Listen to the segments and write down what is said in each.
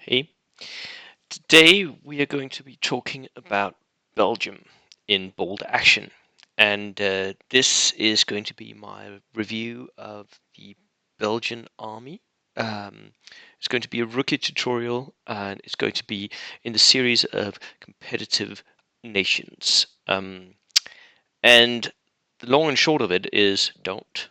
Hey, today we are going to be talking about Belgium in bold action. And this is going to be my review of the Belgian army. Um, it's going to be a rookie tutorial and it's going to be in the series of competitive nations. And the long and short of it is don't.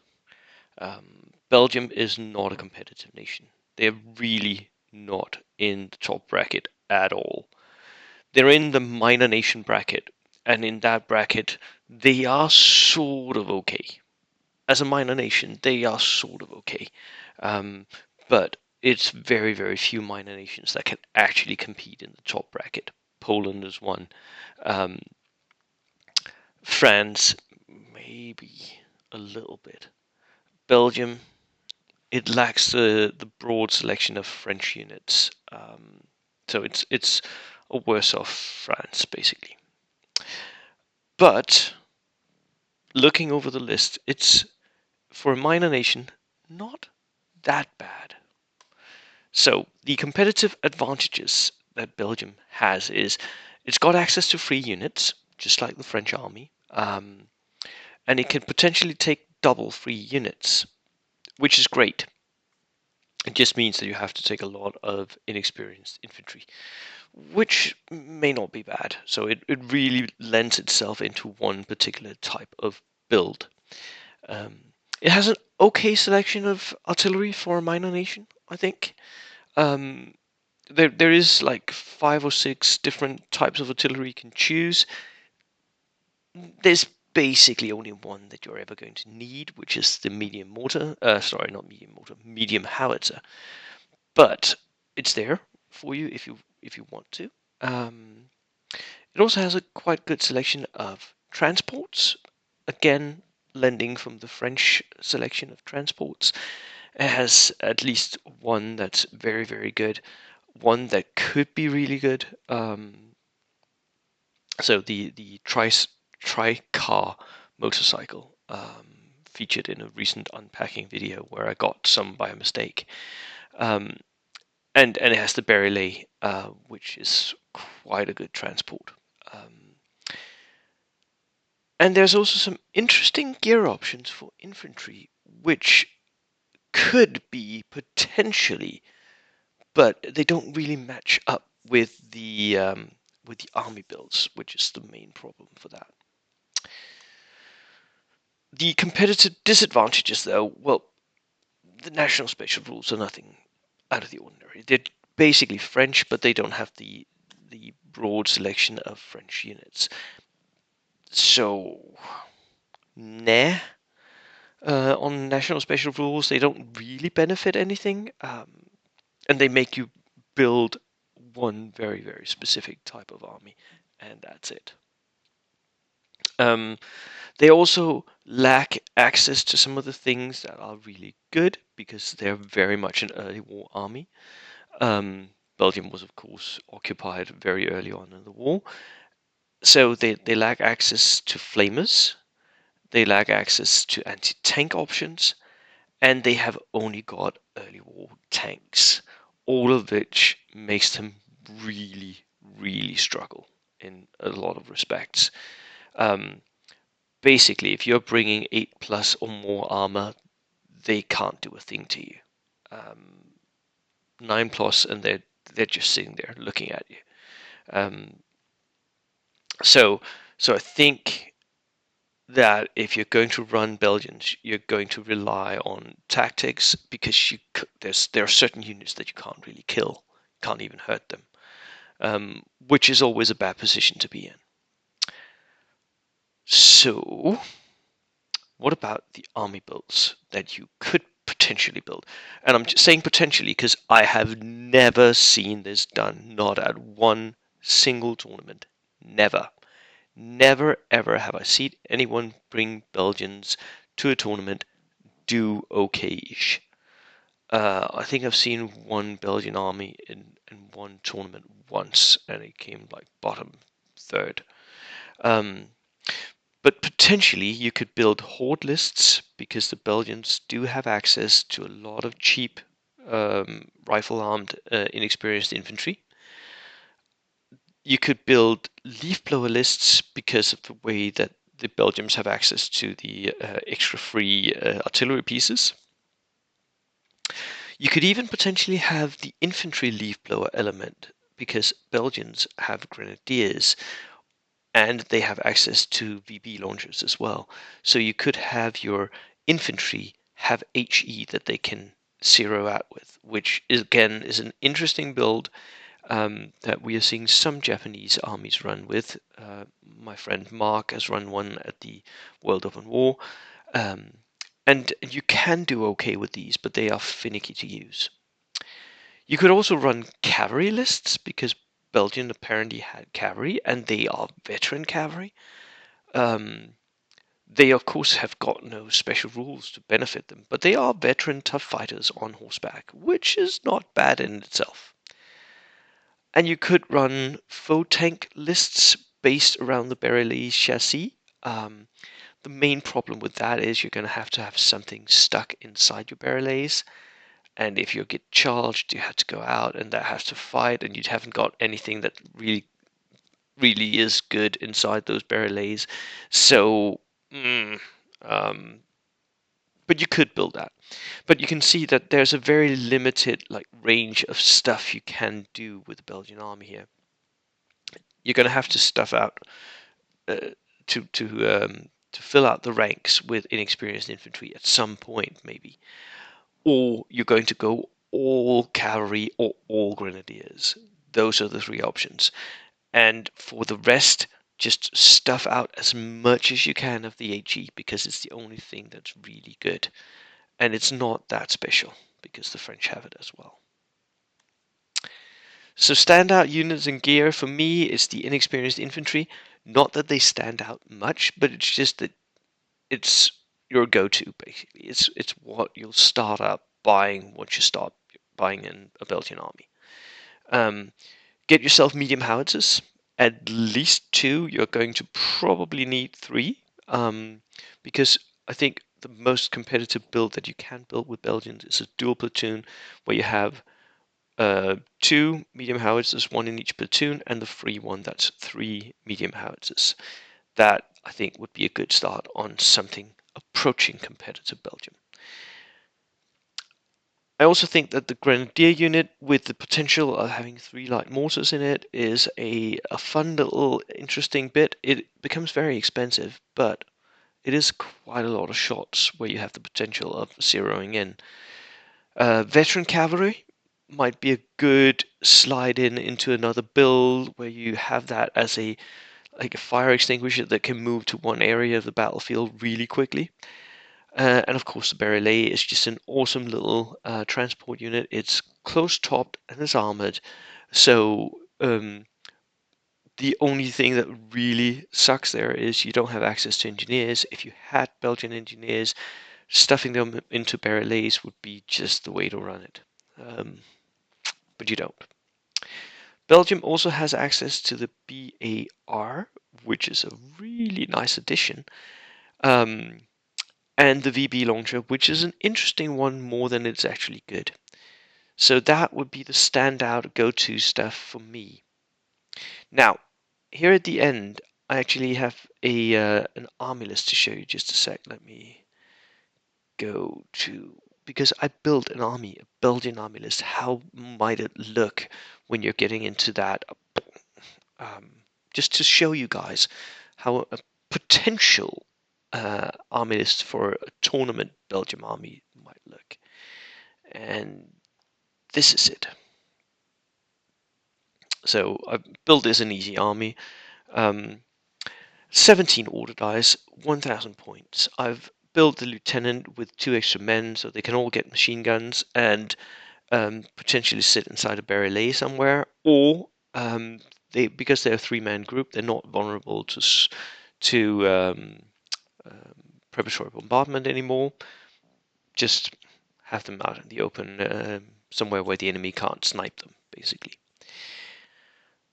Belgium is not a competitive nation. They're really not in the top bracket at all. They're in the minor nation bracket, and in that bracket, they are sort of okay. As a minor nation, they are sort of okay. Um, but it's very, very few minor nations that can actually compete in the top bracket. Poland is one. Um, France, maybe a little bit. Belgium, it lacks the broad selection of French units. So it's a worse off France basically. But looking over the list, it's for a minor nation not that bad. So the competitive advantages that Belgium has is it's got access to free units, just like the French army, and it can potentially take double free units, which is great. It just means that you have to take a lot of inexperienced infantry, which may not be bad. So it really lends itself into one particular type of build. It has an okay selection of artillery for a minor nation, I think. Um, there is like 5 or 6 different types of artillery you can choose. There's basically only one that you're ever going to need, which is the medium mortar. Sorry, not medium mortar, medium howitzer. But it's there for you if you want to. Um, it also has a quite good selection of transports. Again, lending from the French selection of transports. It has at least one that's very, very good, one that could be really good. So the tri-car motorcycle featured in a recent unpacking video where I got some by mistake. Um, and it has the Berylay, which is quite a good transport. Um, and there's also some interesting gear options for infantry, which could be potentially, but they don't really match up with the army builds, which is the main problem for that. The competitive disadvantages, though, well, the national special rules are nothing out of the ordinary. They're basically French, but they don't have the broad selection of French units. So, nah. On national special rules, they don't really benefit anything, and they make you build one very, very specific type of army, and that's it. Um, they also lack access to some of the things that are really good because they're very much an early war army. Belgium was, of course, occupied very early on in the war, so they lack access to flamers, they lack access to anti-tank options, and they have only got early war tanks, all of which makes them really, really struggle in a lot of respects. Um, Basically, if you're bringing 8 plus or more armor, they can't do a thing to you. Um, 9 plus, and they're just sitting there looking at you. Um, so so I think that if you're going to run Belgians, you're going to rely on tactics because there are certain units that you can't really kill, can't even hurt them, which is always a bad position to be in. So, what about the army builds that you could potentially build? And I'm just saying potentially because I have never seen this done, not at one single tournament. Never. Never ever have I seen anyone bring Belgians to a tournament do okay-ish. I think I've seen one Belgian army in one tournament once, and it came like bottom third. Um, but potentially you could build horde lists because the Belgians do have access to a lot of cheap rifle-armed, inexperienced infantry. You could build leaf blower lists because of the way that the Belgians have access to the extra free artillery pieces. You could even potentially have the infantry leaf blower element because Belgians have grenadiers and they have access to VB launchers as well. So you could have your infantry have HE that they can zero out with, which is, again, is an interesting build that we are seeing some Japanese armies run with. My friend Mark has run one at the World Open War. Um, and you can do okay with these, but they are finicky to use. You could also run cavalry lists because Belgium apparently had cavalry and they are veteran cavalry. Um, they, of course, have got no special rules to benefit them, but they are veteran tough fighters on horseback, which is not bad in itself. And you could run faux tank lists based around the Barrelais chassis. The main problem with that is you're going to have something stuck inside your Barrelais. And if you get charged, you have to go out and that has to fight, and you haven't got anything that really is good inside those Barrelais. So, um, but you could build that. But you can see that there's a very limited range of stuff you can do with the Belgian army here. You're going to have to stuff out uh, to fill out the ranks with inexperienced infantry at some point, maybe, or you're going to go all cavalry or all grenadiers. Those are the three options. And for the rest, just stuff out as much as you can of the HE because it's the only thing that's really good. And it's not that special because the French have it as well. So standout units and gear for me is the inexperienced infantry. Not that they stand out much, but it's just that it's your go-to basically. It's what you'll start out buying once you start buying in a Belgian army. Get yourself medium howitzers, at least two. You're going to probably need three, because I think the most competitive build that you can build with Belgians is a dual platoon where you have two medium howitzers, one in each platoon, and the free one that's three medium howitzers. That I think would be a good start on something approaching competitive Belgium. I also think that the Grenadier unit, with the potential of having three light mortars in it, is a fun little interesting bit. It becomes very expensive, but it is quite a lot of shots where you have the potential of zeroing in. Veteran cavalry might be a good slide in into another build where you have that as a fire extinguisher that can move to one area of the battlefield really quickly. And of course, the Barrelais is just an awesome little transport unit. It's close-topped and it's armored. So the only thing that really sucks there is you don't have access to engineers. If you had Belgian engineers, stuffing them into Barrelais would be just the way to run it. But you don't. Belgium also has access to the BAR, which is a really nice addition. And the VB launcher, which is an interesting one more than it's actually good. So that would be the standout go-to stuff for me. Now, here at the end, I actually have an army list to show you. Just a sec. Let me go to, because I built an army, a Belgian army list. How might it look when you're getting into that? Just to show you guys how a potential army list for a tournament Belgium army might look. And this is it. So I've built this an easy army. 17 order dice, 1,000 points. I've built the lieutenant with 2 extra men so they can all get machine guns and potentially sit inside a Barrelais somewhere, or because they're a 3-man group, they're not vulnerable to preparatory bombardment anymore. Just have them out in the open, somewhere where the enemy can't snipe them, basically.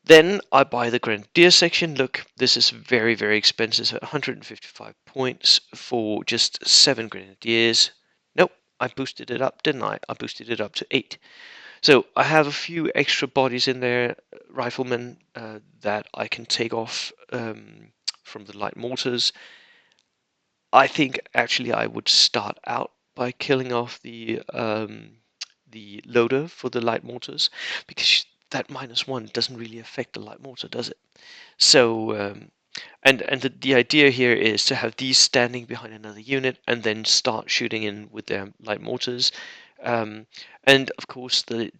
Then I buy the Grenadier section. Look, this is very, very expensive. 155 points for just 7 Grenadiers. Nope, I boosted it up, didn't I? I boosted it up to 8. So I have a few extra bodies in there, riflemen, that I can take off from the light mortars. I think actually I would start out by killing off the loader for the light mortars, because that -1 doesn't really affect the light mortar, does it? So and the idea here is to have these standing behind another unit and then start shooting in with their light mortars. Um, and of course, the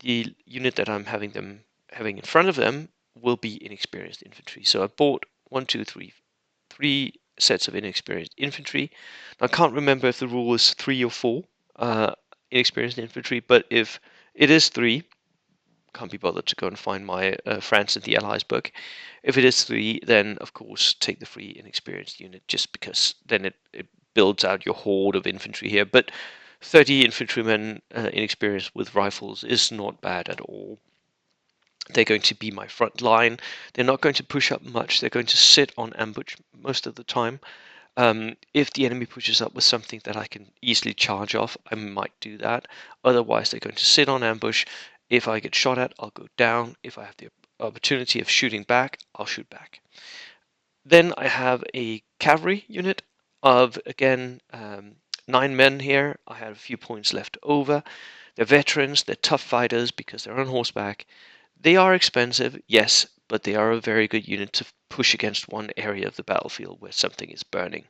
unit that I'm having in front of them will be inexperienced infantry. So I bought one, two, three sets of inexperienced infantry. I can't remember if the rule is 3 or 4 inexperienced infantry, but if it is 3, can't be bothered to go and find my France and the Allies book. If it is 3, then of course take the free inexperienced unit, just because then it builds out your horde of infantry here. But 30 infantrymen inexperienced with rifles is not bad at all. They're going to be my front line. They're not going to push up much. They're going to sit on ambush most of the time. If the enemy pushes up with something that I can easily charge off, I might do that. Otherwise, they're going to sit on ambush. If I get shot at, I'll go down. If I have the opportunity of shooting back, I'll shoot back. Then I have a cavalry unit of, again, 9 men here. I have a few points left over. They're veterans, they're tough fighters because they're on horseback. They are expensive, yes, but they are a very good unit to push against one area of the battlefield where something is burning.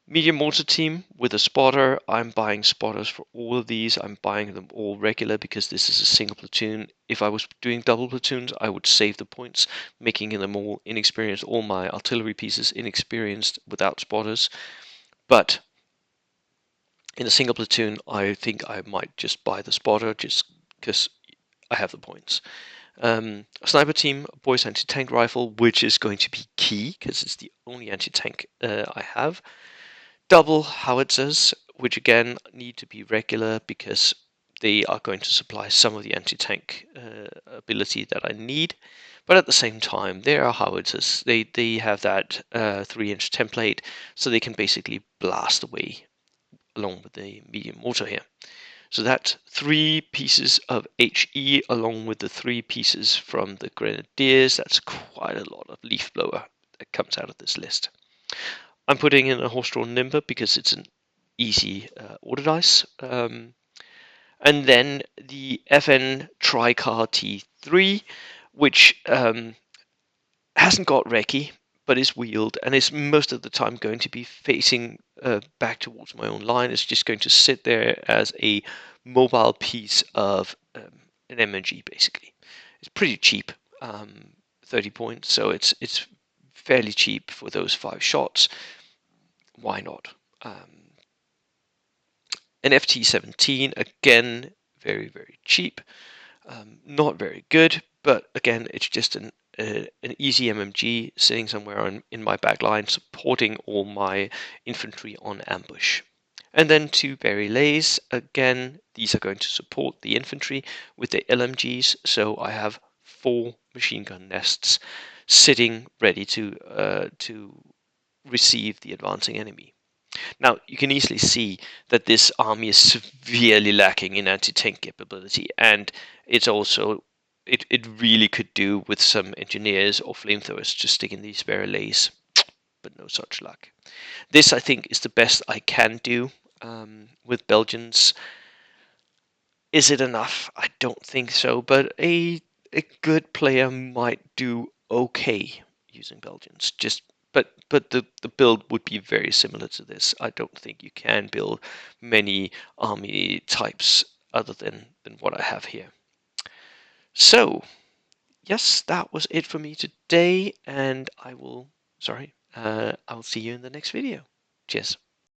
Medium mortar team with a spotter. I'm buying spotters for all of these. I'm buying them all regular because this is a single platoon. If I was doing double platoons, I would save the points, making them all inexperienced, all my artillery pieces inexperienced without spotters. But in a single platoon, I think I might just buy the spotter just because I have the points. A sniper team, a Boyce anti-tank rifle, which is going to be key because it's the only anti-tank I have. Double howitzers, which again need to be regular because they are going to supply some of the anti-tank ability that I need. But at the same time, they are howitzers. They have that 3-inch template, so they can basically blast away along with the medium mortar here. So that's 3 pieces of HE along with the 3 pieces from the Grenadiers. That's quite a lot of leaf blower that comes out of this list. I'm putting in a horse-drawn Nimber because it's an easy order dice. And then the FN Tricar T3, which hasn't got recce, but is wheeled and is most of the time going to be facing back towards my own line. It's just going to sit there as a mobile piece of an MNG, basically. It's pretty cheap, 30 points, so it's fairly cheap for those 5 shots. Why not? An FT17, again, very, very cheap. Not very good, but again, it's just an easy MMG sitting somewhere in my back line, supporting all my infantry on ambush. And then 2 Berry-Lays. Again, these are going to support the infantry with the LMGs, so I have 4 machine gun nests sitting ready to receive the advancing enemy. Now, you can easily see that this army is severely lacking in anti-tank capability, and it's also it really could do with some engineers or flamethrowers to stick in these barrels, but no such luck. This, I think, is the best I can do with Belgians. Is it enough? I don't think so, but a good player might do okay using Belgians. But the build would be very similar to this. I don't think you can build many army types other than what I have here. So yes, that was it for me today, and I will see you in the next video. Cheers.